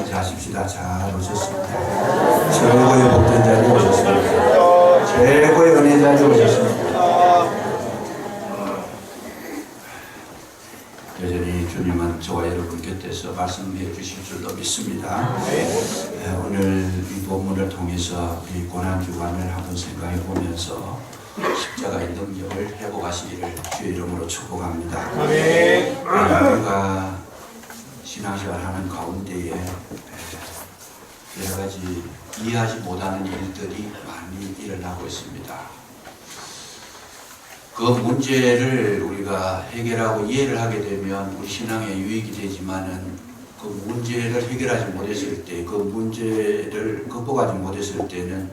자십시다. 잘 오셨습니다. 최고의 복된 자리에 오셨습니다. 최고의 은혜 자리에 오셨습니다. 여전히 주님은 저와 여러분 곁에서 말씀해 주실 줄로 믿습니다. 오늘 이 본문을 통해서 이 고난주간을 한번 생각해 보면서 십자가의 능력을 회복하시기를 주의 이름으로 축복합니다. 우리가 신앙생활 하는 가운데에 여러 가지 이해하지 못하는 일들이 많이 일어나고 있습니다. 그 문제를 우리가 해결하고 이해를 하게 되면 우리 신앙에 유익이 되지만은 그 문제를 해결하지 못했을 때, 그 문제를 극복하지 못했을 때는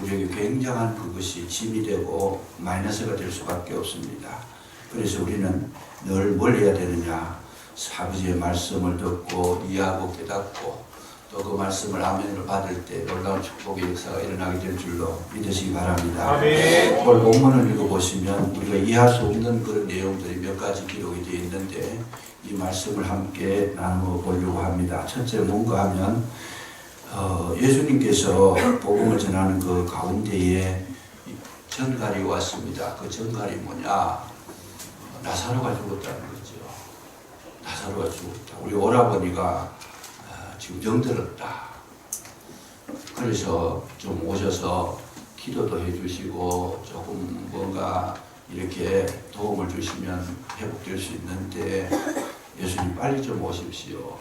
우리에게 굉장한 그것이 짐이 되고 마이너스가 될 수밖에 없습니다. 그래서 우리는 늘 뭘 해야 되느냐? 아버지의 말씀을 듣고 이해하고 깨닫고 또 그 말씀을 아멘으로 받을 때 놀라운 축복의 역사가 일어나게 될 줄로 믿으시기 바랍니다. 오늘 본문을 읽어보시면 우리가 이해할 수 없는 그런 내용들이 몇 가지 기록이 되어 있는데 이 말씀을 함께 나누어 보려고 합니다. 첫째 뭔가 하면 예수님께서 복음을 전하는 그 가운데에 전갈이 왔습니다. 그 전갈이 뭐냐? 나사로가 죽었다는 거죠. 나사로가 죽었다. 우리 오라버니가 지금 병들었다. 그래서 좀 오셔서 기도도 해주시고 조금 뭔가 이렇게 도움을 주시면 회복될 수 있는데 예수님 빨리 좀 오십시오.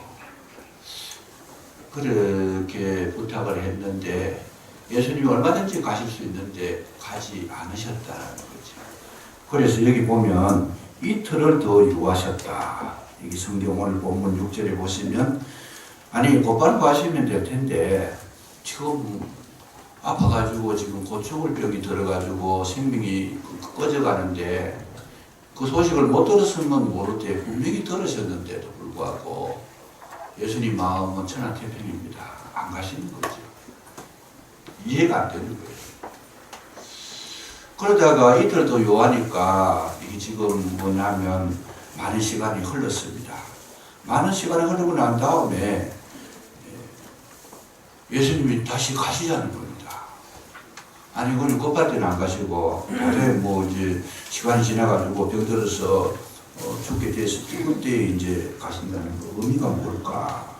그렇게 부탁을 했는데 예수님이 얼마든지 가실 수 있는데 가지 않으셨다는 거죠. 그래서 여기 보면 이틀을 더 유하셨다. 여기 성경 오늘 본문 6절에 보시면 아니 곧바로 가시면 될 텐데 지금 아파가지고 지금 곧 죽을 병이 들어가지고 생명이 꺼져가는데 그 소식을 못 들었으면 모를 때 분명히 들으셨는데도 불구하고 예수님 마음은 천하태평입니다. 안 가시는 거죠. 이해가 안 되는 거예요. 그러다가 이틀 더 요하니까 이게 지금 뭐냐면 많은 시간이 흘렀습니다. 많은 시간이 흐르고 난 다음에 예수님이 다시 가시자는 겁니다. 아니 그건 급할 때는 안 가시고 나중에 뭐 이제 시간이 지나가지고 병들어서 죽게 됐을 때 그때 이제 가신다는 그 의미가 뭘까?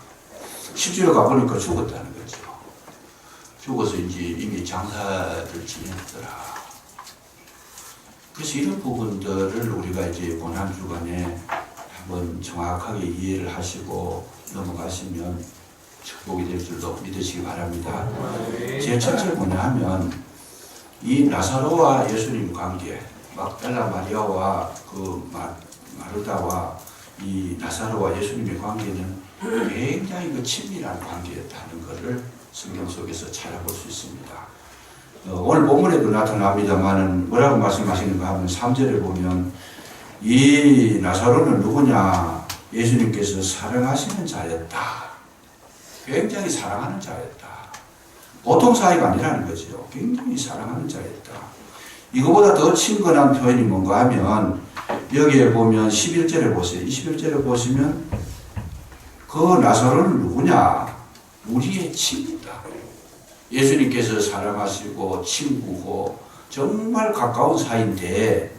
실제로 가보니까 죽었다는 거죠. 죽어서 이제 이미 장사를 지냈더라. 그래서 이런 부분들을 우리가 이제 고난주간에 한번 정확하게 이해를 하시고 넘어가시면 축복이 될 줄로 믿으시기 바랍니다. 제 첫째 뭐냐 하면 이 나사로와 예수님 관계, 막달라 마리아와 그 마르다와 이 나사로와 예수님의 관계는 굉장히 그 친밀한 관계였다는 것을 성경 속에서 찾아볼 수 있습니다. 오늘 본문에도 나타납니다만은 뭐라고 말씀하시는가 하면 3절에 보면 이 나사로는 누구냐? 예수님께서 사랑하시는 자였다. 굉장히 사랑하는 자였다. 보통 사이가 아니라는 거죠. 굉장히 사랑하는 자였다. 이거보다 더 친근한 표현이 뭔가 하면 여기에 보면 11절에 보세요. 21절에 보시면 그 나사로는 누구냐? 우리의 친구다. 예수님께서 사랑하시고 친구고 정말 가까운 사이인데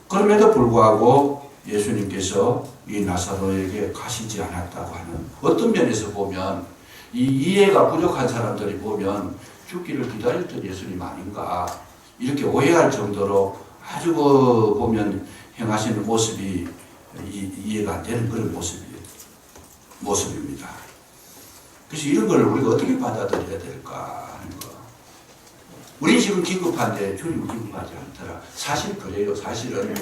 그럼에도 불구하고 예수님께서 이 나사로에게 가시지 않았다고 하는 어떤 면에서 보면 이 이해가 부족한 사람들이 보면 죽기를 기다렸던 예수님 아닌가 이렇게 오해할 정도로 아주 보면 행하시는 모습이 이해가 안 되는 그런 모습입니다. 그래서 이런 걸 우리가 어떻게 받아들여야 될까 하는 거. 우리 지금 긴급한데 주님은 긴급하지 않더라. 사실 그래요. 사실은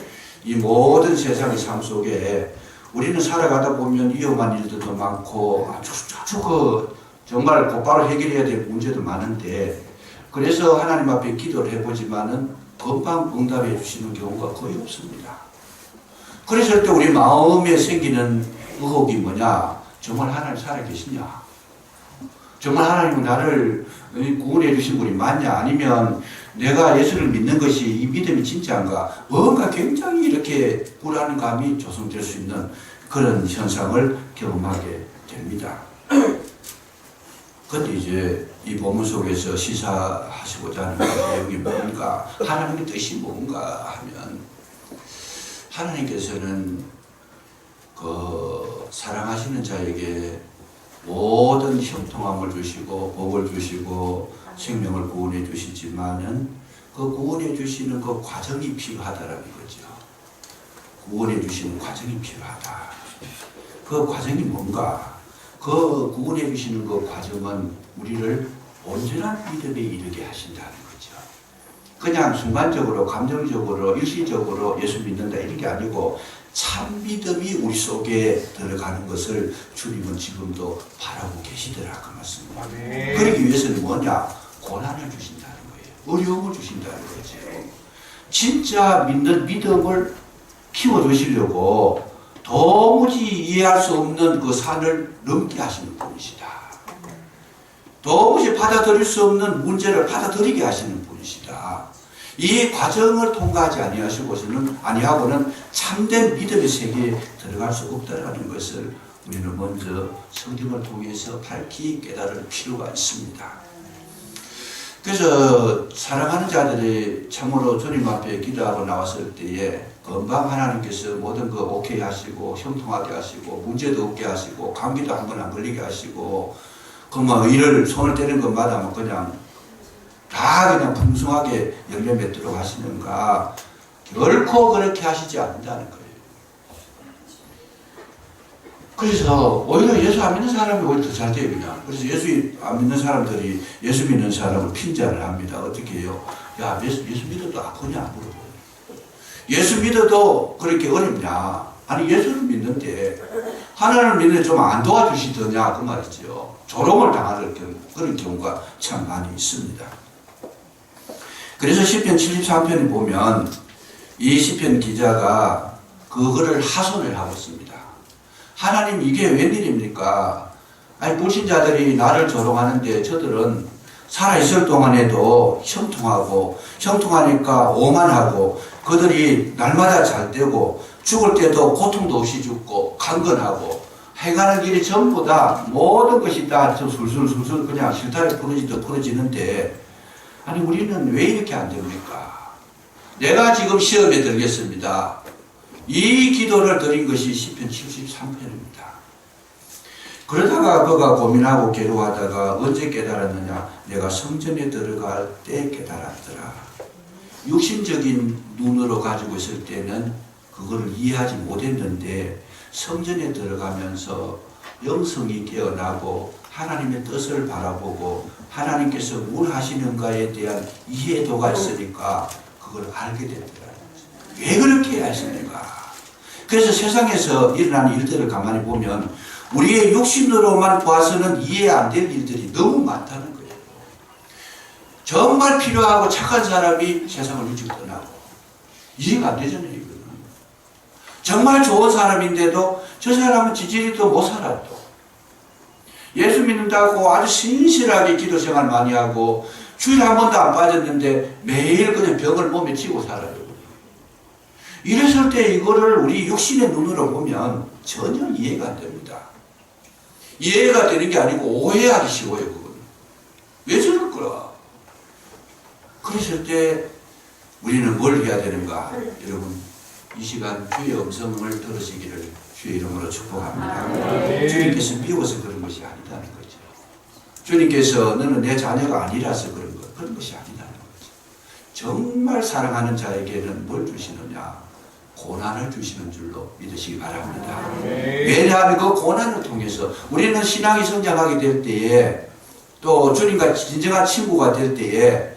이 모든 세상의 삶 속에 우리는 살아가다 보면 위험한 일들도 많고 아주 정말 곧바로 해결해야 될 문제도 많은데 그래서 하나님 앞에 기도를 해보지만은 금방 응답해 주시는 경우가 거의 없습니다. 그랬을 때 우리 마음에 생기는 의혹이 뭐냐? 정말 하나님 살아계시냐? 정말 하나님은 나를 구원해 주신 분이 맞냐? 아니면 내가 예수를 믿는 것이 이 믿음이 진짜인가? 뭔가 굉장히 이렇게 불안감이 조성될 수 있는 그런 현상을 경험하게 됩니다. 근데 이제 이 본문 속에서 시사하시고자 하는 내용이 뭔가, 하나님의 뜻이 뭔가 하면, 하나님께서는 그 사랑하시는 자에게 모든 형통함을 주시고 복을 주시고 생명을 구원해 주시지만은 그 구원해 주시는 그 과정이 필요하다라는 거죠. 구원해 주시는 과정이 필요하다. 그 과정이 뭔가? 그 구원해 주시는 그 과정은 우리를 온전한 믿음에 이르게 하신다는 거죠. 그냥 순간적으로, 감정적으로, 일시적으로 예수 믿는다 이런 게 아니고 참 믿음이 우리 속에 들어가는 것을 주님은 지금도 바라고 계시더라 그 말씀입니다. 그러기 위해서는 뭐냐? 고난을 주신다는 거예요. 어려움을 주신다는 거죠. 진짜 믿는 믿음을 키워주시려고 도무지 이해할 수 없는 그 산을 넘게 하시는 분이시다. 도무지 받아들일 수 없는 문제를 받아들이게 하시는 분이시다. 이 과정을 통과하지 아니하고는 참된 믿음의 세계에 들어갈 수 없다는 것을 우리는 먼저 성경을 통해서 밝히 깨달을 필요가 있습니다. 그래서 사랑하는 자들이 참으로 주님 앞에 기도하고 나왔을 때에 금방 하나님께서 모든 거 오케이 하시고 형통하게 하시고 문제도 없게 하시고 감기도 한 번 안 걸리게 하시고 그뭐 일을 손을 떼는 것마다 뭐 그냥 다 그냥 풍성하게 열매 맺도록 하시는가? 결코 그렇게 하시지 않는다는 거예요. 그래서 오히려 예수 안 믿는 사람이 오히려 더 잘 돼요, 그냥. 그래서 예수 안 믿는 사람들이 예수 믿는 사람을 핀잔을 합니다. 어떻게 해요? 야, 예수 믿어도 아프냐? 물어봐요. 예수 믿어도 그렇게 어렵냐? 아니, 예수를 믿는데 하나님을 믿는데 좀 안 도와주시더냐? 그 말이죠. 조롱을 당하는 그런 경우가 참 많이 있습니다. 그래서 시편 73편에 보면 이 시편 기자가 그거를 하소연을 하고 있습니다. 하나님 이게 웬일입니까? 아니 불신자들이 나를 조롱하는데 저들은 살아있을 동안에도 형통하니까 오만하고 그들이 날마다 잘 되고 죽을 때도 고통도 없이 죽고 강건하고 행하는 길이 전부 다 모든 것이 다 술술술술 그냥 실타래 부러지듯 부러지는데 아니 우리는 왜 이렇게 안 됩니까? 내가 지금 시험에 들겠습니다. 이 기도를 드린 것이 시편 73편입니다. 그러다가 그가 고민하고 괴로워하다가 언제 깨달았느냐? 내가 성전에 들어갈 때 깨달았더라. 육신적인 눈으로 가지고 있을 때는 그거를 이해하지 못했는데 성전에 들어가면서 영성이 깨어나고 하나님의 뜻을 바라보고 하나님께서 뭘 하시는가에 대한 이해도가 있으니까 그걸 알게 됐더라. 왜 그렇게 하시는가? 그래서 세상에서 일어나는 일들을 가만히 보면 우리의 육신으로만 봐서는 이해 안 될 일들이 너무 많다는 거예요. 정말 필요하고 착한 사람이 세상을 일찍 떠나고 이해가 안 되잖아요. 이거는. 정말 좋은 사람인데도 저 사람은 지지리도 못 살았고 예수 믿는다고 아주 신실하게 기도 생활 많이 하고 주일에 한 번도 안 빠졌는데 매일 그냥 병을 몸에 쥐고 살아요. 이랬을 때 이거를 우리 육신의 눈으로 보면 전혀 이해가 안 됩니다. 이해가 되는 게 아니고 오해하기 쉬워요. 그건. 왜 저럴까? 그랬을 때 우리는 뭘 해야 되는가? 여러분 이 시간 주의 음성을 들으시기를 주의 이름으로 축복합니다. 주님께서 미워서 그런 것이 아니다는 거죠. 주님께서 너는 내 자녀가 아니라서 그런 것이 아니다는 거죠. 정말 사랑하는 자에게는 뭘 주시느냐? 고난을 주시는 줄로 믿으시기 바랍니다. 왜냐하면 그 고난을 통해서 우리는 신앙이 성장하게 될 때에 또 주님과 진정한 친구가 될 때에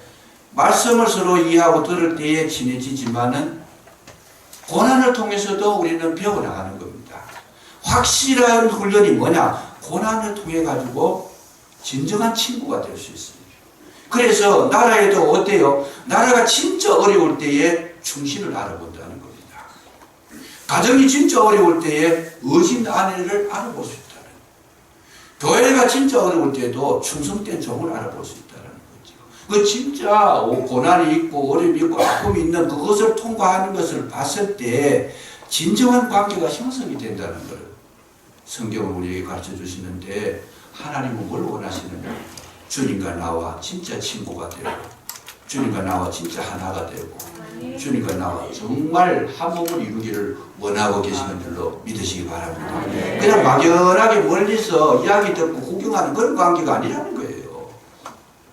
말씀을 서로 이해하고 들을 때에 친해지지만은 고난을 통해서도 우리는 배워나가는 겁니다. 확실한 훈련이 뭐냐? 고난을 통해 가지고 진정한 친구가 될 수 있습니다. 그래서 나라에도 어때요? 나라가 진짜 어려울 때에 충신을 알아본다는 겁니다. 가정이 진짜 어려울 때에 의진 아내를 알아볼 수 있다는 거예요. 교회가 진짜 어려울 때에도 충성된 종을 알아볼 수 있다는 거죠. 그 진짜 고난이 있고 어려움이 있고 아픔이 있는 그것을 통과하는 것을 봤을 때 진정한 관계가 형성이 된다는 거예요. 성경을 우리에게 가르쳐 주시는데 하나님은 뭘 원하시느냐? 주님과 나와 진짜 친구가 되고 주님과 나와 진짜 하나가 되고 주님과 나와 정말 한 몸을 이루기를 원하고 계시는 줄로 믿으시기 바랍니다. 그냥 막연하게 멀리서 이야기 듣고 구경하는 그런 관계가 아니라는 거예요.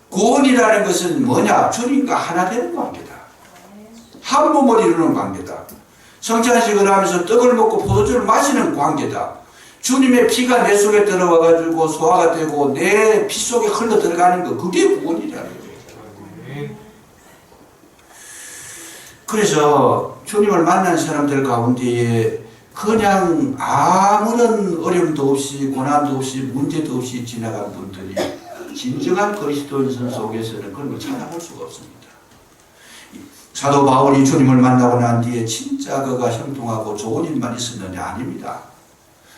구원이라는 것은 뭐냐? 주님과 하나 되는 관계다. 한 몸을 이루는 관계다. 성찬식을 하면서 떡을 먹고 포도주를 마시는 관계다. 주님의 피가 내 속에 들어와가지고 소화가 되고 내 피 속에 흘러 들어가는 거, 그게 구원이라는 거예요. 그래서 주님을 만난 사람들 가운데에 그냥 아무런 어려움도 없이 고난도 없이 문제도 없이 지나간 분들이 진정한 그리스도인선 속에서는 그런 걸 찾아볼 수가 없습니다. 사도 바울이 주님을 만나고 난 뒤에 진짜 그가 형통하고 좋은 일만 있었느냐? 아닙니다.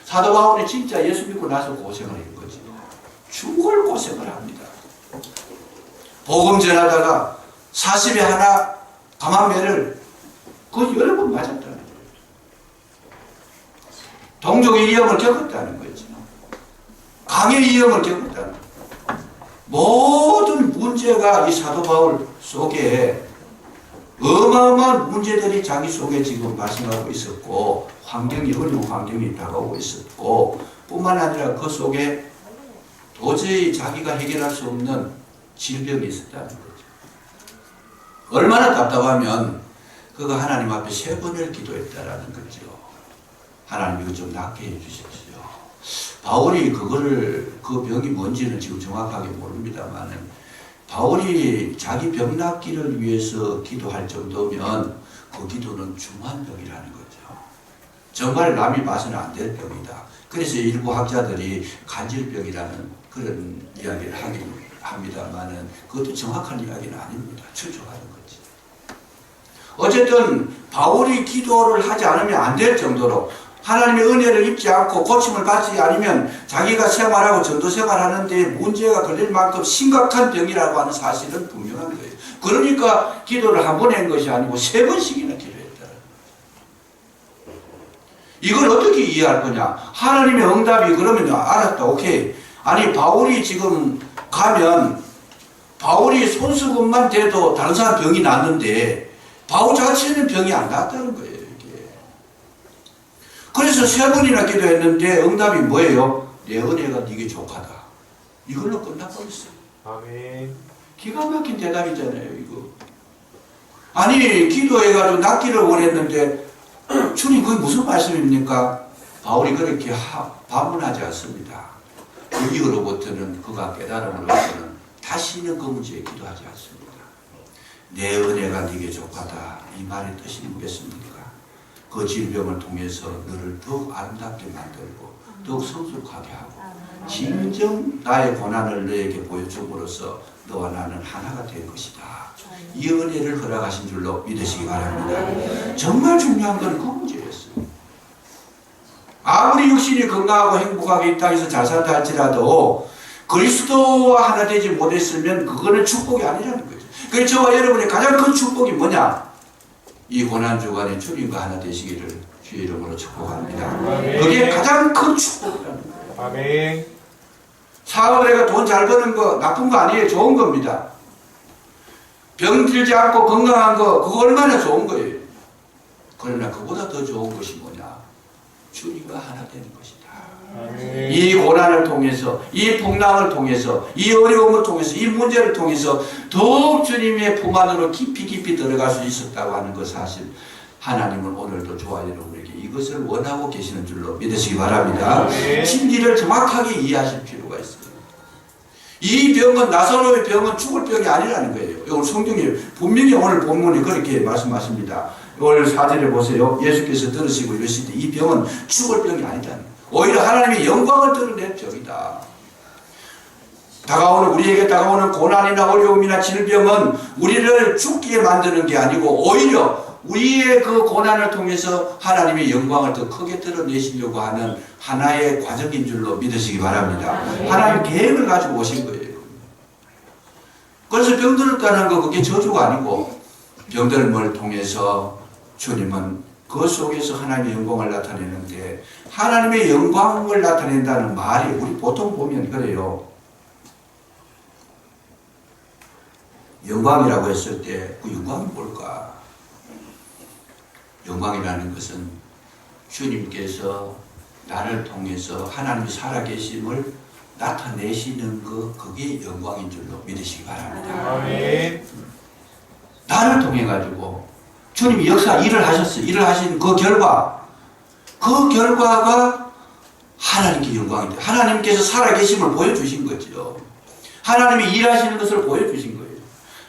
사도 바울이 진짜 예수 믿고 나서 고생을 한 거지. 죽을 고생을 합니다. 복음 전하다가 40에 하나 감암매를 그 여러 번 맞았다는 거예요. 동족의 위험을 겪었다는 거죠. 강의 위험을 겪었다는 거예요. 모든 문제가 이 사도 바울 속에 어마어마한 문제들이 자기 속에 지금 발생하고 있었고 환경이 어려운 환경이 다가오고 있었고 뿐만 아니라 그 속에 도저히 자기가 해결할 수 없는 질병이 있었다는 거죠. 얼마나 답답하면 그가 하나님 앞에 3번을 기도했다라는 거죠. 하나님 이거 좀 낫게 해주십시오. 바울이 그 병이 뭔지는 지금 정확하게 모릅니다만은 바울이 자기 병 낫기를 위해서 기도할 정도면 그 기도는 중한 병이라는 거죠. 정말 남이 봐서는 안 될 병이다. 그래서 일부 학자들이 간질병이라는 그런 이야기를 하긴 합니다만은 그것도 정확한 이야기는 아닙니다. 추측하는 거지. 어쨌든 바울이 기도를 하지 않으면 안 될 정도로 하나님의 은혜를 입지 않고 고침을 받지 않으면 자기가 생활하고 전도 생활하는데 문제가 걸릴 만큼 심각한 병이라고 하는 사실은 분명한 거예요. 그러니까 기도를 한 번 한 것이 아니고 3번씩이나 기도했다. 이걸 어떻게 이해할 거냐? 하나님의 응답이 그러면 알았다. 오케이. 아니 바울이 지금 가면 바울이 손수건만 대도 다른 사람 병이 났는데 바울 자체는 병이 안 났다는 거예요. 그래서 3번이나 기도했는데 응답이 뭐예요? 내 은혜가 네게 족하다. 이걸로 끝나버렸어요. 아멘. 기가 막힌 대답이잖아요, 이거. 아니, 기도해가지고 낫기를 원했는데, 주님, 그게 무슨 말씀입니까? 바울이 그렇게 반문하지 않습니다. 그 이후로부터는 그가 깨달음으로부터는 다시는 그 문제에 기도하지 않습니다. 내 은혜가 네게 족하다. 이 말의 뜻이 뭐겠습니까? 그 질병을 통해서 너를 더욱 아름답게 만들고 더욱 성숙하게 하고 진정 나의 고난을 너에게 보여줌으로써 너와 나는 하나가 될 것이다. 이 은혜를 허락하신 줄로 믿으시기 바랍니다. 정말 중요한 건 그 문제였어요. 아무리 육신이 건강하고 행복하게 이 땅에서 잘 산다 할지라도 그리스도와 하나 되지 못했으면 그거는 축복이 아니라는 거죠. 그래서 저와 여러분의 가장 큰 축복이 뭐냐? 이 고난주간에 주님과 하나 되시기를 주의 이름으로 축복합니다. 아멘. 그게 가장 큰 축복이라는 거예요. 아멘. 사업을 해가 돈 잘 버는 거 나쁜 거 아니에요. 좋은 겁니다. 병 들지 않고 건강한 거 그거 얼마나 좋은 거예요. 그러나 그보다 더 좋은 것이 뭐냐? 주님과 하나 되는 것이다. 아멘. 이 고난을 통해서, 이 풍랑을 통해서, 이 어려움을 통해서, 이 문제를 통해서 더욱 주님의 품 안으로 깊이 들어갈 수 있었다고 하는 것 사실 하나님은 오늘도 저와 여러분에게 이것을 원하고 계시는 줄로 믿으시기 바랍니다. 네. 진리를 정확하게 이해하실 필요가 있어요. 이 병은 나사로의 병은 죽을 병이 아니라는 거예요. 오늘 성경이 분명히 오늘 본문에 그렇게 말씀하십니다. 오늘 4절에 보세요. 예수께서 들으시고 이러시되 이 병은 죽을 병이 아니다는 거예요. 오히려 하나님의 영광을 드러낸 병이다. 우리에게 다가오는 고난이나 어려움이나 질병은 우리를 죽게 만드는 게 아니고 오히려 우리의 그 고난을 통해서 하나님의 영광을 더 크게 드러내시려고 하는 하나의 과정인 줄로 믿으시기 바랍니다. 하나님 계획을 가지고 오신 거예요. 그래서 병들었다는 거 그게 저주가 아니고 병들음을 통해서 주님은 그 속에서 하나님의 영광을 나타내는데, 하나님의 영광을 나타낸다는 말이 우리 보통 보면 그래요. 영광이라고 했을 때 그 영광이 뭘까? 영광이라는 것은 주님께서 나를 통해서 하나님이 살아계심을 나타내시는 그게 영광인 줄로 믿으시기 바랍니다. 아멘. 나를 통해 가지고 주님이 일을 하셨어요. 일을 하신 그 결과가 하나님께 영광인데, 하나님께서 살아계심을 보여주신 거죠. 하나님이 일하시는 것을 보여주신 거예요.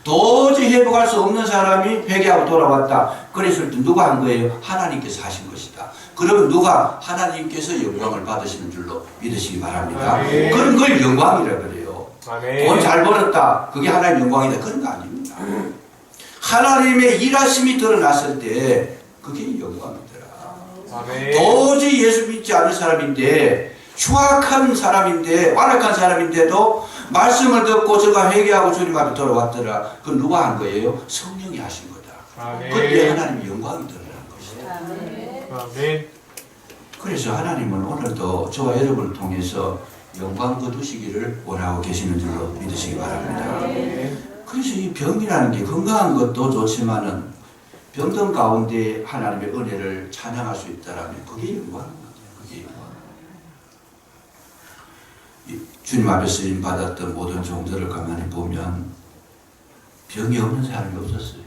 도저히 회복할 수 없는 사람이 회개하고 돌아왔다. 그랬을 때 누가 한 거예요? 하나님께서 하신 것이다. 그러면 누가? 하나님께서 영광을 받으시는 줄로 믿으시기 바랍니다. 아멘. 그런 걸 영광이라 그래요. 아멘. 돈 잘 벌었다, 그게 하나님의 영광이다, 그런 거 아닙니다. 하나님의 일하심이 드러났을 때 그게 영광이더라. 아멘. 도저히 예수 믿지 않은 사람인데, 추악한 사람인데, 완악한 사람인데도 말씀을 듣고 저가 회개하고 주님 앞에 돌아왔더라. 그건 누가 한 거예요? 성령이 하신 거다. 아멘. 그때 하나님의 영광이 드러난 것이다. 아멘. 그래서 하나님은 오늘도 저와 여러분을 통해서 영광 거두시기를 원하고 계시는 줄로 믿으시기 바랍니다. 그래서 이 병이라는 게 건강한 것도 좋지만은 병든 가운데 하나님의 은혜를 찬양할 수 있다라면 그게 영광인 거죠. 그게 영광. 주님 앞에 쓰임 받았던 모든 종들을 가만히 보면 병이 없는 사람이 없었어요.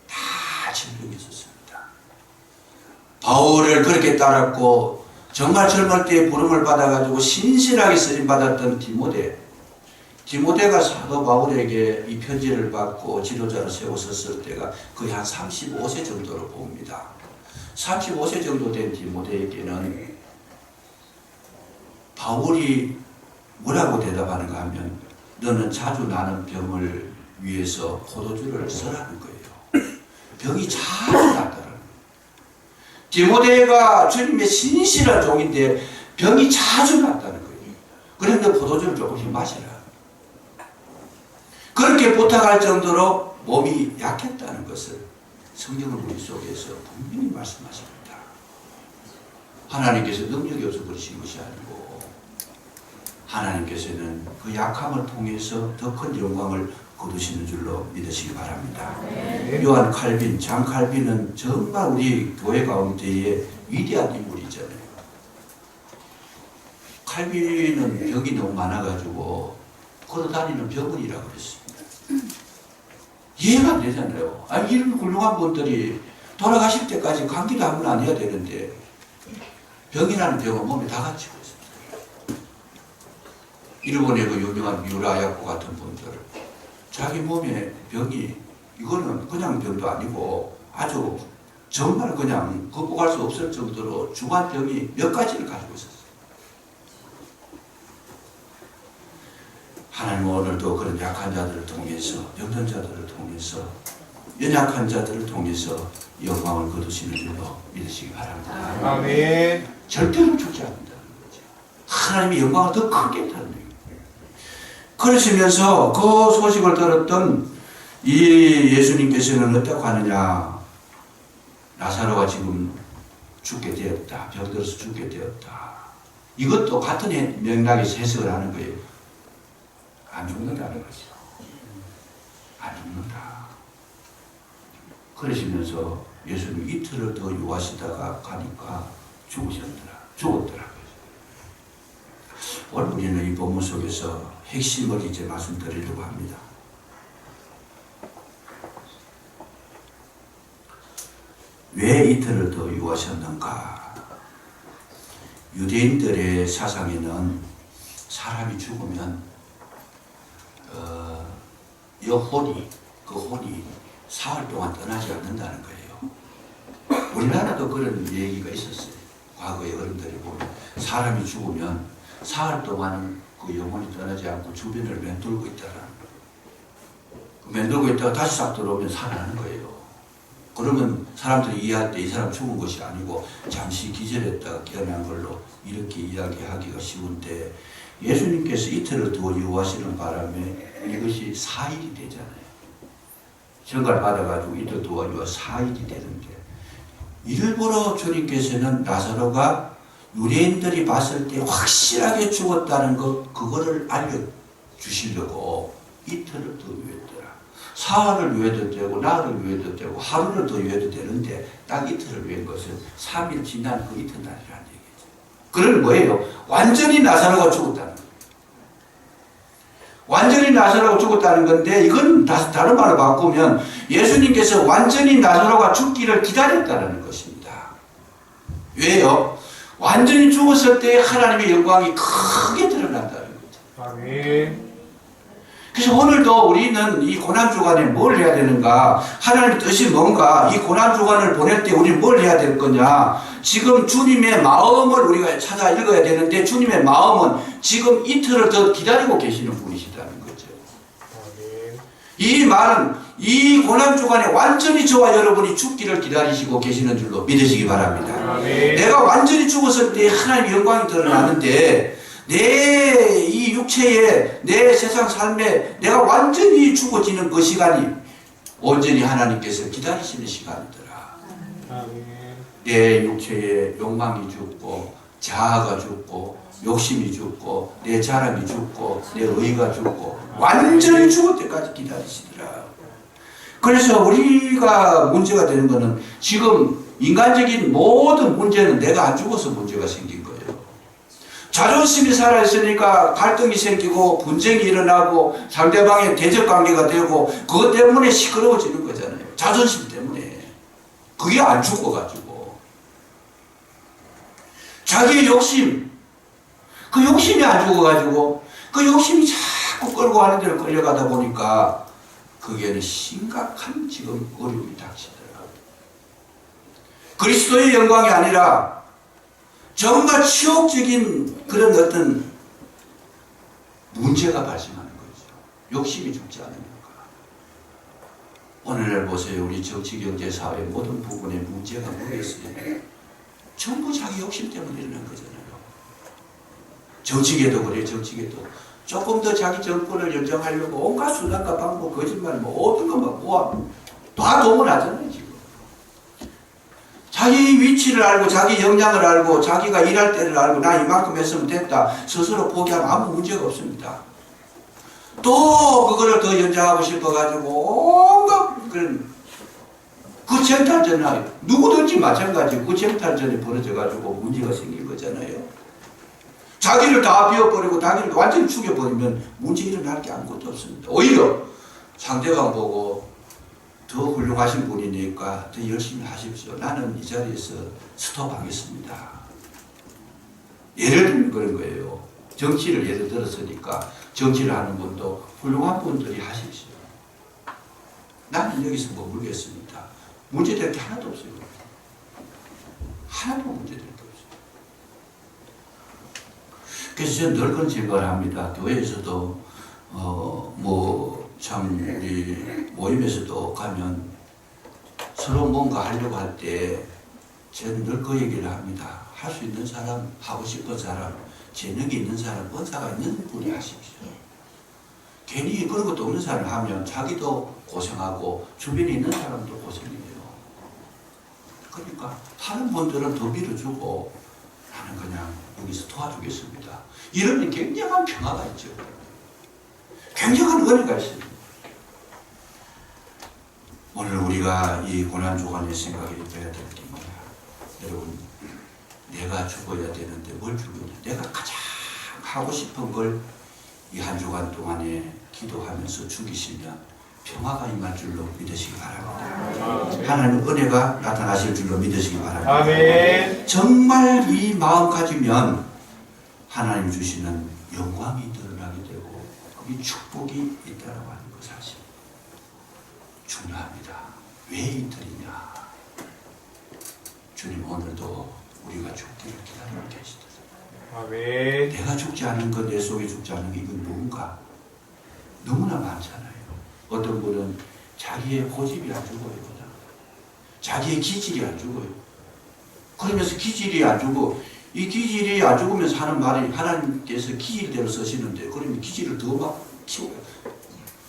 다 질병이 있었습니다. 바울을 그렇게 따랐고 정말 젊을 때에 부름을 받아가지고 신실하게 쓰임 받았던 디모데가 사도 바울에게 이 편지를 받고 지도자로 세워섰을 때가 거의 한 35세 정도로 봅니다. 35세 정도 된 디모데에게는 바울이 뭐라고 대답하는가 하면, 너는 자주 나는 병을 위해서 포도주를 써라는 거예요. 병이 자주 났다는 거예요. 디모데가 주님의 신실한 종인데 병이 자주 났다는 거예요. 그런데 포도주를 조금씩 마시라. 그렇게 부탁할 정도로 몸이 약했다는 것을 성경은 우리 속에서 분명히 말씀하십니다. 하나님께서 능력이 없어 그러신 것이 아니고, 하나님께서는 그 약함을 통해서 더 큰 영광을 거두시는 줄로 믿으시기 바랍니다. 요한 칼빈, 장 칼빈은 정말 우리 교회 가운데에 위대한 인물이잖아요. 칼빈은 병이 너무 많아가지고 걸어다니는 병원이라고 그랬습니다. 이해가 안 되잖아요. 아니, 이런 훌륭한 분들이 돌아가실 때까지 감기도 한 번 안 해야 되는데 병이라는 병은 몸에 다 갇히고 있습니다. 일본의 그 유명한 유라야코 같은 분들, 자기 몸에 병이, 이거는 그냥 병도 아니고 아주 정말 그냥 극복할 수 없을 정도로 중한 병이 몇 가지를 가지고 있었어요. 하나님은 오늘도 그런 약한 자들을 통해서, 병든 자들을 통해서, 연약한 자들을 통해서 영광을 거두시는 줄로 믿으시기 바랍니다. 아멘. 절대로 죽지 않는다는 거죠. 하나님의 영광을 더 크게 했다는 거예요. 그러시면서 그 소식을 들었던 이 예수님께서는 어떻게 하느냐. 나사로가 지금 죽게 되었다. 병들어서 죽게 되었다. 이것도 같은 맥락에서 해석을 하는 거예요. 안 죽는다는 거죠. 안 죽는다. 그러시면서 예수님 이틀을 더 유하시다가 가니까 죽었더라고요. 오늘 우리는 이 본문 속에서 핵심을 이제 말씀드리려고 합니다. 왜 이틀을 더 유하셨는가? 유대인들의 사상에는 사람이 죽으면 그 혼이 사흘 동안 떠나지 않는다는 거예요. 우리나라도 그런 얘기가 있었어요. 과거에 어른들이 보면 사람이 죽으면 사흘 동안은 그 영혼이 떠나지 않고 주변을 맴돌고 있다라는 거예요. 맴돌고 있다가 다시 싹 들어오면 살아나는 거예요. 그러면 사람들이 이해할 때 이 사람 죽은 것이 아니고 잠시 기절했다가 깨어난 걸로 이렇게 이야기하기가 쉬운데, 예수님께서 이틀을 더 유하시는 바람에 이것이 4일이 되잖아요. 정갈 받아가지고 이틀 더 유하 4일이 되는 게, 일부러 주님께서는 나사로가 유대인들이 봤을 때 확실하게 죽었다는 것, 그거를 알려주시려고 이틀을 더 유예했더라. 사흘을 유예도 되고 나흘을 유예도 되고 하루를 더 유예도 되는데 딱 이틀을 유예한 것은 3일 지난 그 이튿날이라는 얘기죠. 그건 뭐예요? 완전히 나사로가 죽었다는 거예요. 완전히 나사로가 죽었다는 건데, 이건 다른 말로 바꾸면 예수님께서 완전히 나사로가 죽기를 기다렸다는 것입니다. 왜요? 완전히 죽었을 때 하나님의 영광이 크게 드러난다는 거죠. 아멘. 그래서 오늘도 우리는 이 고난주간에 뭘 해야 되는가? 하나님의 뜻이 뭔가? 이 고난주간을 보낼 때 우리는 뭘 해야 될 거냐? 지금 주님의 마음을 우리가 찾아 읽어야 되는데, 주님의 마음은 지금 이틀을 더 기다리고 계시는 분이시다는 거죠. 아멘. 이 말은 이 고난주간에 완전히 저와 여러분이 죽기를 기다리시고 계시는 줄로 믿으시기 바랍니다. 아멘. 내가 완전히 죽었을 때 하나님의 영광이 드러나는데, 내 이 육체에, 내 세상 삶에 내가 완전히 죽어지는 그 시간이 온전히 하나님께서 기다리시는 시간이더라. 아멘. 내 육체에 욕망이 죽고, 자아가 죽고, 욕심이 죽고, 내 자랑이 죽고, 내 의가 죽고, 완전히 죽을 때까지 기다리시더라. 그래서 우리가 문제가 되는 것은, 지금 인간적인 모든 문제는 내가 안 죽어서 문제가 생긴 거예요. 자존심이 살아있으니까 갈등이 생기고 분쟁이 일어나고 상대방의 대적관계가 되고, 그것 때문에 시끄러워지는 거잖아요. 자존심 때문에. 그게 안 죽어가지고. 자기의 욕심, 그 욕심이 안 죽어가지고 그 욕심이 자꾸 끌고 가는 데로 끌려가다 보니까 그게는 심각한 지금 어려움이 닥치더라고요. 그리스도의 영광이 아니라 정말 치욕적인 그런 어떤 문제가 발생하는 거죠. 욕심이 죽지 않으니까. 오늘날 보세요. 우리 정치, 경제, 사회 모든 부분에 문제가 뭐겠어요? 전부 자기 욕심 때문에 일어난 거잖아요. 정치계도 그래요. 정치계도 조금 더 자기 정권을 연장하려고 온갖 수단과 방법, 거짓말, 모든 것만 모아 다 동원하잖아요. 지금 자기 위치를 알고, 자기 역량을 알고, 자기가 일할 때를 알고, 나 이만큼 했으면 됐다 스스로 포기하면 아무 문제가 없습니다. 또 그거를 더 연장하고 싶어가지고 온갖 그런 그 쟁탈전이, 누구든지 마찬가지고 그 쟁탈전이 벌어져가지고 문제가 생긴 거잖아요. 자기를 다 비워버리고 자기를 완전히 죽여버리면 문제 일어날 게 아무것도 없습니다. 오히려 상대방 보고 더 훌륭하신 분이니까 더 열심히 하십시오. 나는 이 자리에서 스톱하겠습니다. 예를 들면 그런 거예요. 정치를 예를 들었으니까 정치를 하는 분도 훌륭한 분들이 하십시오. 나는 여기서 머물겠습니다. 문제될 게 하나도 없어요. 하나도 문제될 게 없어요. 그래서 저는 늘 그런 생각을 합니다. 교회에서도 우리 모임에서도 가면 서로 뭔가 하려고 할 때 저는 늘 그 얘기를 합니다. 할 수 있는 사람, 하고 싶은 사람, 재능이 있는 사람, 은사가 있는 분이 하십시오. 괜히 그런 것도 없는 사람을 하면 자기도 고생하고 주변에 있는 사람도 고생해요. 그러니까 하는 분들은 더 밀어주고 나는 그냥 여기서 도와주겠습니다. 이러면 굉장한 평화가 있죠. 굉장한 은혜가 있습니다. 오늘 우리가 이 고난주간에 생각해 봐야 될 게 뭐야? 여러분, 내가 죽어야 되는데 뭘 죽어야 돼? 내가 가장 하고 싶은 걸 이 한 주간 동안에 기도하면서 죽이시면 평화가 임할 줄로 믿으시기 바랍니다. 하나님 은혜가 나타나실 줄로 믿으시기 바랍니다. 아멘. 정말 이 마음 가지면 하나님 주시는 영광이 드러나게 되고 그게 축복이 있다고 하는 것 사실 중요합니다. 왜 이틀이냐? 주님 오늘도 우리가 죽기를 기다리고 계시다. 아멘. 내가 죽지 않은 것, 내 속에 죽지 않은 게 이건 뭔가 너무나 많잖아요. 어떤 분은 자기의 고집이 안 죽어요. 자기의 기질이 안 죽어요. 그러면서 기질이 안 죽어. 이 기질이 안 죽으면서 하는 말이 하나님께서 기질대로 쓰시는데 그러면 기질을 더 막 키워요.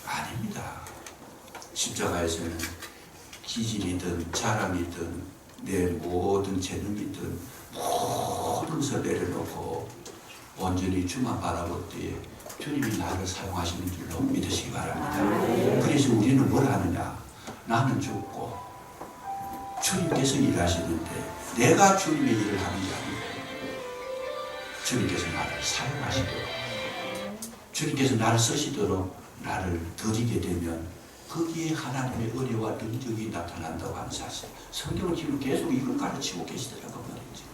아닙니다. 십자가에서는 기질이든 자랑이든 내 모든 재능이든 모든 것을 내려놓고 온전히 주만 바라볼 때에 주님이 나를 사용하시는 줄로 믿으시기 바랍니다. 그래서 우리는 뭘 하느냐? 나는 죽고 주님께서 일하시는데 내가 주님의 일을 하는 게 아니고 주님께서 나를 사용하시도록, 주님께서 나를 쓰시도록 나를 드리게 되면 거기에 하나님의 은혜와 능력이 나타난다고 하는 사실, 성경은 지금 계속 이걸 가르치고 계시더라고 말이죠.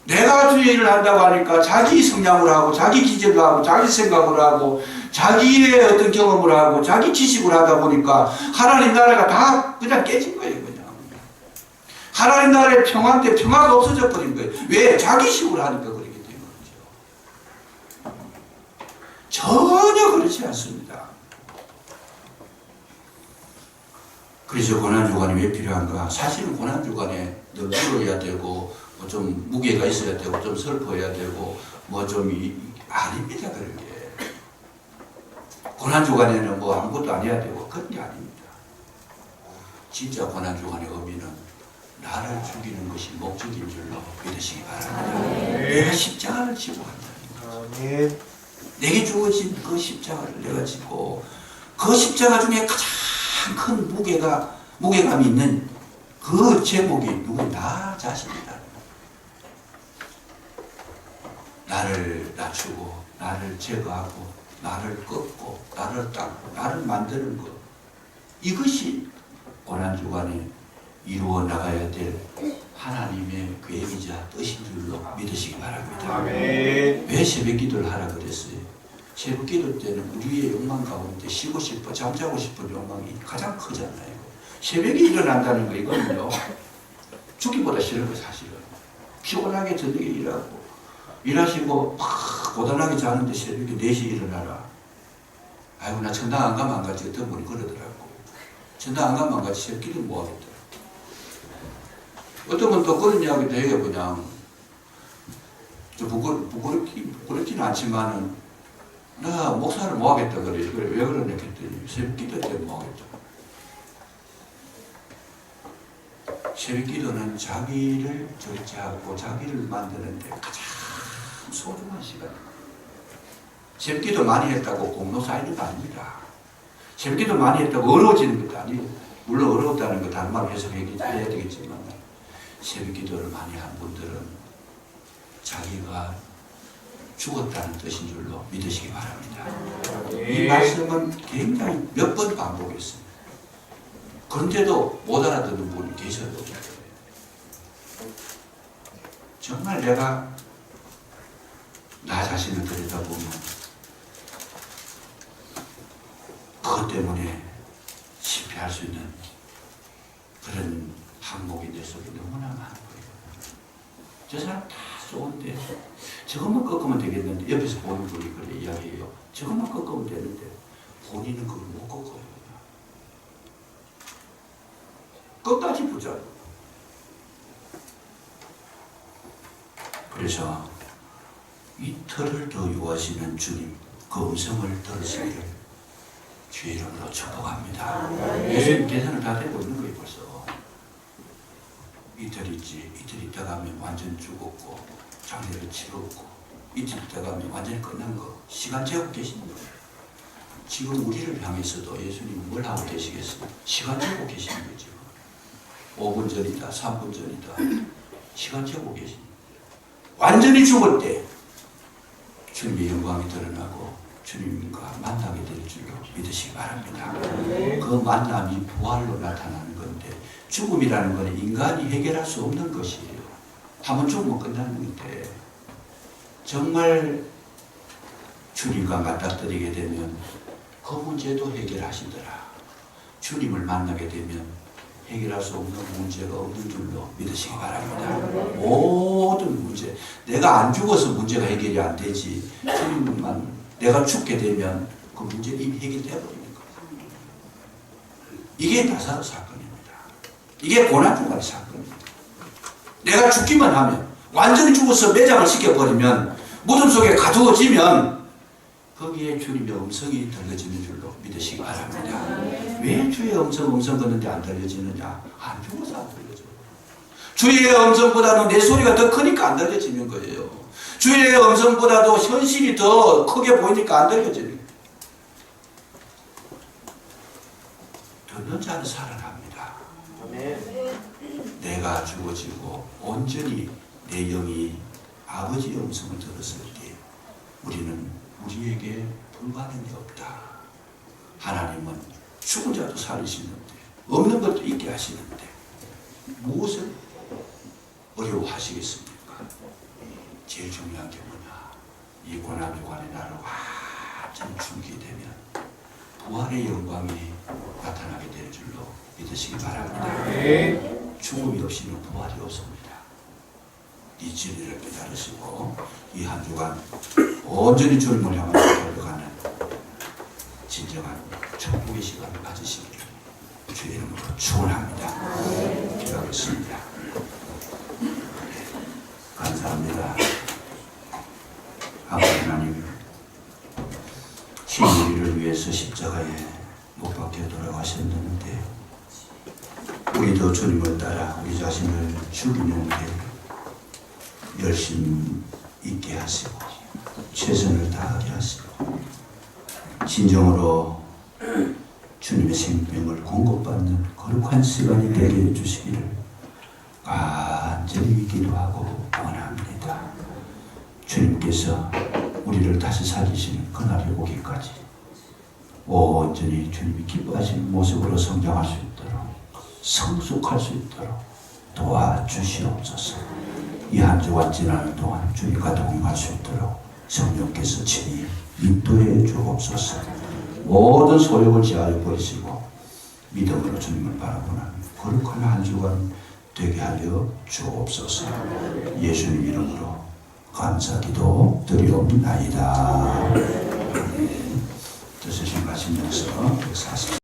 내가 주의 일을 한다고 하니까 자기 성량을 하고 자기 기적을 하고 자기 생각을 하고 자기의 어떤 경험을 하고 자기 지식을 하다 보니까 하나님 나라가 다 그냥 깨진 거예요. 그냥 하나님 나라의 평화인데 평화가 없어져 버린 거예요. 왜? 자기 식으로 하니까 그렇게 된 거죠. 전혀 그렇지 않습니다. 그래서 고난주간이 왜 필요한가? 사실은 고난주간에 너그러워야 되고 좀 무게가 있어야 되고 좀 슬퍼야 되고 뭐 좀 아닙니다. 그런 게 고난주간에는 뭐 아무것도 안 해야 되고 그런 게 아닙니다. 진짜 고난주간의 의미는 나를 죽이는 것이 목적인 줄로 믿으시기 바랍니다. 내가 십자가를 지고 간다는 거죠. 내게 주어진 그 십자가를 내가 지고 그 십자가 중에 가장 큰 무게감이 있는 그 제목이 누구? 나 자신이다. 나를 낮추고 나를 제거하고 나를 꺾고 나를 닦고 나를 만드는 것, 이것이 고난주간에 이루어 나가야 될 하나님의 계획이자 뜻인 줄로 믿으시기 바랍니다. 왜 새벽 기도를 하라 그랬어요? 새벽 기도 때는 우리의 욕망 가운데 쉬고 싶어 잠자고 싶은 욕망이 가장 크잖아요. 새벽에 일어난다는 거 이거는요 죽기보다 싫은 거 사실은. 피곤하게 저녁에 일하시고 막 고단하게 자는데 새벽에 4시에 일어나라. 아이고 나 전당 안 가면 안 가지. 어떤 분이 그러더라고. 전당 안 가면 안 가지. 새벽 기도 뭐 하겠다. 어떤 분 또 그런 이야기도 해요. 그냥 좀 부끄럽지는 않지만은 나 목사를 뭐 하겠다 그래. 왜 그러냐 했더니 새벽 기도 때문에 뭐 하겠다. 새벽 기도는 자기를 절제하고 자기를 만드는데 가장 소중한 시간입니다. 새벽 기도 많이 했다고 공로 쌓이는 거 아닙니다. 새벽 기도 많이 했다고 어려워지는 것도 아니에요. 물론 어려웠다는 거 다른 말로 해석해야 되겠지만 새벽 기도를 많이 한 분들은 자기가 죽었다는 뜻인 줄로 믿으시기 바랍니다. 이 말씀은 굉장히 몇 번 반복했습니다. 그런데도 못 알아듣는 분이 계셔도 정말 내가 나 자신을 들여다보면 그것 때문에 실패할 수 있는 그런 항목이 내 속에 너무나 많은 거예요. 저 사람 다 좋은데 저것만 꺾으면 되겠는데 옆에서 보는 분이 그래 이야기해요. 저것만 꺾으면 되는데 본인은 그걸 못 꺾어요. 끝까지 보자. 그래서 이 터를 더 요하시는 주님 그 음성을 들으시기를 주의 이름으로 축복합니다. 예수님 계산을 다 되고 있는 거예요. 벌써 이틀 있다 가면 완전 죽었고 장례를 치렀고 이틀 있다 가면 완전히 끝난 거 시간 재고 계시는 거예요. 지금 우리를 향해서도 예수님은 뭘 하고 계시겠어요? 시간 재고 계시는 거죠. 5분 전이다 3분 전이다 시간 재고 계십니다. 완전히 죽을 때 주님의 영광이 드러나고 주님과 만나게 될 줄로 믿으시기 바랍니다. 그 만남이 부활로 나타나는 건데 죽음이라는 것은 인간이 해결할 수 없는 것이에요. 한번 죽으면 끝나는 건데 정말 주님과 맞닥뜨리게 되면 그 문제도 해결하시더라. 주님을 만나게 되면 해결할 수 없는 문제가 없는 줄로 믿으시기 바랍니다. 모든 문제, 내가 안 죽어서 문제가 해결이 안 되지 주님만 내가 죽게 되면 그 문제는 이미 해결되어 버리는 거예요. 이게 나사로 사건입니다. 이게 고난주간의 사건입니다. 내가 죽기만 하면 완전히 죽어서 매장을 시켜버리면 무덤 속에 가두어지면 거기에 주님의 음성이 들려지는 줄로 믿으시기 바랍니다. 왜 주의 음성 걷는데 안 들려지느냐? 안 죽어서 안 들려져요. 주의 음성보다는 내 소리가 더 크니까 안 들려지는 거예요. 주의 음성보다도 현실이 더 크게 보이니까 안 들려지는 거예요. 듣는 자는 살아납니다. 내가 죽어지고 온전히 내 영이 아버지의 음성을 들었을 때 우리는 우리에게 불가능이 없다. 하나님은 죽은 자도 살리시는데 없는 것도 있게 하시는데 무엇을 어려워하시겠습니까? 제일 중요한 게 뭐냐? 이 고난주간에 나를 완전히 죽게 되면 부활의 영광이 나타나게 될 줄로 믿으시기 바랍니다. 죽음이 없이는 부활이 없습니다. 이 진리를 깨달으시고 이 한 주간 온전히 주님을 향하여 걸어가는 진정한 천국의 시간을 가지시기를 주의 이름으로 축원합니다. 기도하겠습니다. 감사합니다. 아버지 하나님, 신 우리를 위해서 십자가에 못 박혀 돌아가셨는데 우리도 주님을 따라 우리 자신을 죽이는 데 열심 있게 하시고 최선을 다하게 하시고 진정으로 주님의 생명을 공급받는 거룩한 시간이 되게 해주시기를 간절히 기도하고 원합니다. 주님께서 우리를 다시 살리시는 그날이 오기까지 온전히 주님이 기뻐하시는 모습으로 성장할 수 있도록 성숙할 수 있도록 도와주시옵소서. 이 한 주간 지나는 동안 주님과 동행할 수 있도록 성령께서 친히 인도해 주옵소서. 모든 소욕을 제하여 버리시고 믿음으로 주님을 바라보는 거룩한 한 주간 되게 하여 주옵소서. 예수님 이름으로 감사기도 드리옵나이다. 뜻을 생각하시면서 140